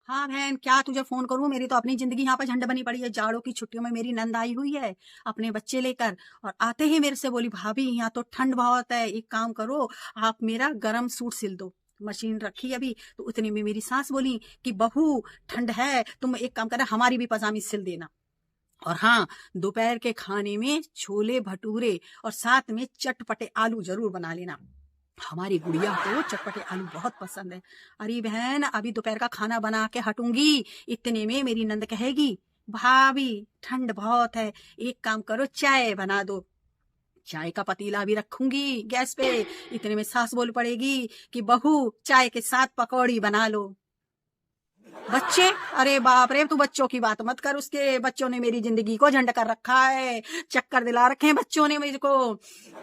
हाँ बहन, क्या तुझे फोन करूं? मेरी तो अपनी जिंदगी यहाँ पर झंड बनी पड़ी है। जाड़ों की छुट्टियों में मेरी नंद आई हुई है अपने बच्चे लेकर, और आते ही मेरे से बोली, भाभी यहाँ तो ठंड बहुत है, एक काम करो, आप मेरा गरम सूट सिल दो। मशीन रखी अभी, तो उतने में मेरी सास बोली कि बहू, ठंड है, तुम एक काम करना, हमारी भी पजामी सिल देना। और हाँ, दोपहर के खाने में छोले भटूरे और साथ में चटपटे आलू जरूर बना लेना। हमारी गुड़िया को चटपटे आलू बहुत पसंद है। अरे बहन, अभी दोपहर का खाना बना के हटूंगी, इतने में मेरी नंद कहेगी, भाभी ठंड बहुत है, एक काम करो, चाय बना दो। चाय का पतीला भी रखूंगी गैस पे। इतने में सास बोल पड़ेगी कि बहू, चाय के साथ पकौड़ी बना लो। बच्चे, अरे बाप रे, तू बच्चों की बात मत कर। उसके बच्चों ने मेरी जिंदगी को झंड कर रखा है, चक्कर दिला रखे हैं बच्चों ने मेरे को।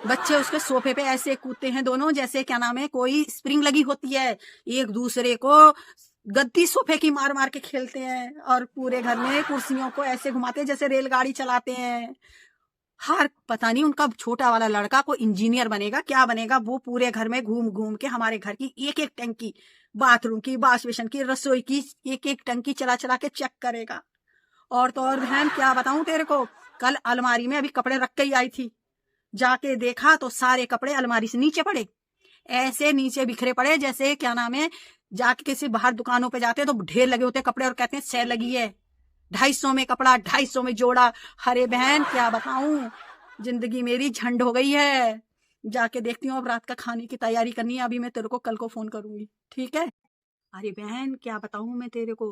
बच्चे उसके सोफे पे ऐसे कूदते हैं दोनों, जैसे क्या नाम है, कोई स्प्रिंग लगी होती है। एक दूसरे को गद्दी सोफे की मार मार के खेलते हैं, और पूरे घर में कुर्सियों को ऐसे घुमाते हैं जैसे रेलगाड़ी चलाते हैं। हर पता नहीं, उनका छोटा वाला लड़का को इंजीनियर बनेगा, क्या बनेगा, वो पूरे घर में घूम घूम के हमारे घर की एक एक टंकी, बाथरूम की, वॉश बेसिन की, रसोई की एक एक टंकी चला चला के चेक करेगा। और तो और बहन, क्या बताऊं तेरे को, कल अलमारी में अभी कपड़े रख के ही आई थी, जाके देखा तो सारे कपड़े अलमारी से नीचे पड़े, ऐसे नीचे बिखरे पड़े जैसे क्या नाम है, जाके किसी बाहर दुकानों पे जाते हैं तो ढेर लगे होते हैं कपड़े, और कहते हैं सेल लगी है, 250 में कपड़ा, 250 में जोड़ा। अरे बहन, क्या बताऊं, जिंदगी मेरी झंड हो गई है। जाके देखती हूँ, अब रात का खाने की तैयारी करनी है। अभी मैं तेरे को कल को फोन करूंगी, ठीक है? अरे बहन, क्या बताऊं मैं तेरे को,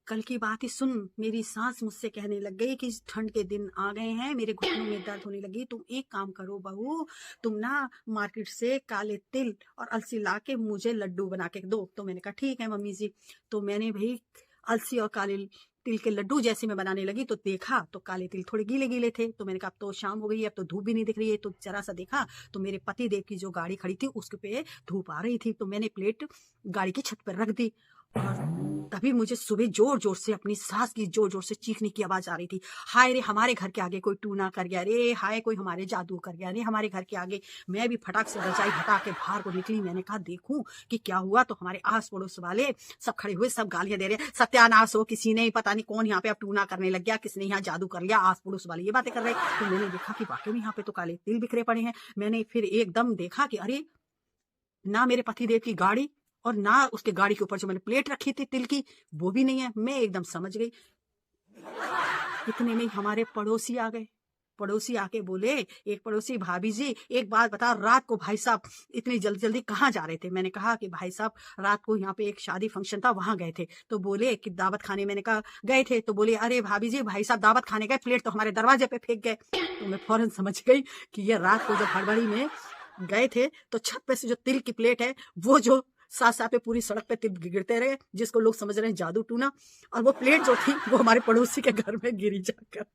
कल की बात ही सुन। मेरी सास मुझसे कहने लग गई कि ठंड के दिन आ गए हैं, मेरे घुटनों में दर्द होने लगी, तुम एक काम करो बहू, तुम ना मार्केट से काले तिल और अलसी ला के मुझे लड्डू बना के दो। तो मैंने कहा ठीक है मम्मी जी। तो मैंने भाई अलसी और काले तिल के लड्डू जैसे मैं बनाने लगी तो देखा तो काले तिल थोड़े गीले गीले थे। तो मैंने कहा अब तो शाम हो गई है, अब तो धूप भी नहीं दिख रही है। तो जरा सा देखा तो मेरे पति देव की जो गाड़ी खड़ी थी उसके पे धूप आ रही थी। तो मैंने प्लेट गाड़ी की छत पर रख दी, और तभी मुझे सुबह जोर जोर से अपनी सास की जोर जोर से चीखने की आवाज आ रही थी, हाय रे, हमारे घर के आगे कोई टूना कर गया रे, हाय कोई हमारे जादू कर गया रे हमारे घर के आगे। मैं भी फटाक से रजाई हटा के बाहर को निकली। मैंने कहा देखूं कि क्या हुआ। तो हमारे आस पड़ोस वाले सब खड़े हुए, सब गालियां दे रहे, सत्यानाश हो, किसी ने पता नहीं कौन यहाँ पे अब टूना करने लग गया, किसने यहाँ जादू कर लिया। आस पड़ोस वाले ये बातें कर रहे। तो मैंने देखा कि वाकई में यहाँ पे तो काले तिल बिखरे पड़े हैं। मैंने फिर एकदम देखा कि अरे, ना मेरे पतिदेव की गाड़ी, और ना उसके गाड़ी के ऊपर जो मैंने प्लेट रखी थी तिल की, वो भी नहीं है। मैं एकदम समझ गई। इतने में हमारे पड़ोसी आ गए। पड़ोसी आके बोले, एक पड़ोसी, भाभी जी एक बात बता, रात को भाई साहब इतनी जल्दी जल्दी कहाँ जा रहे थे? मैंने कहा कि भाई साहब रात को यहाँ पे एक शादी फंक्शन था, वहां गए थे। तो बोले कि दावत खाने। मैंने कहा गए थे। तो बोले अरे भाभी जी, भाई साहब दावत खाने गए, प्लेट तो हमारे दरवाजे पे फेंक गए। तो मैं फौरन समझ गई कि ये रात को जब हड़बड़ी में गए थे तो छत पे से जो तिल की प्लेट है, वो जो साथ साथ पे पूरी सड़क पे तिल गिरते रहे, जिसको लोग समझ रहे हैं जादू टूना, और वो प्लेट जो थी वो हमारे पड़ोसी के घर में गिरी जाकर।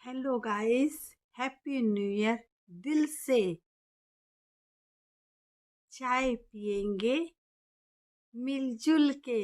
Hello guys, happy new year. दिल से चाय पियेंगे मिलजुल के।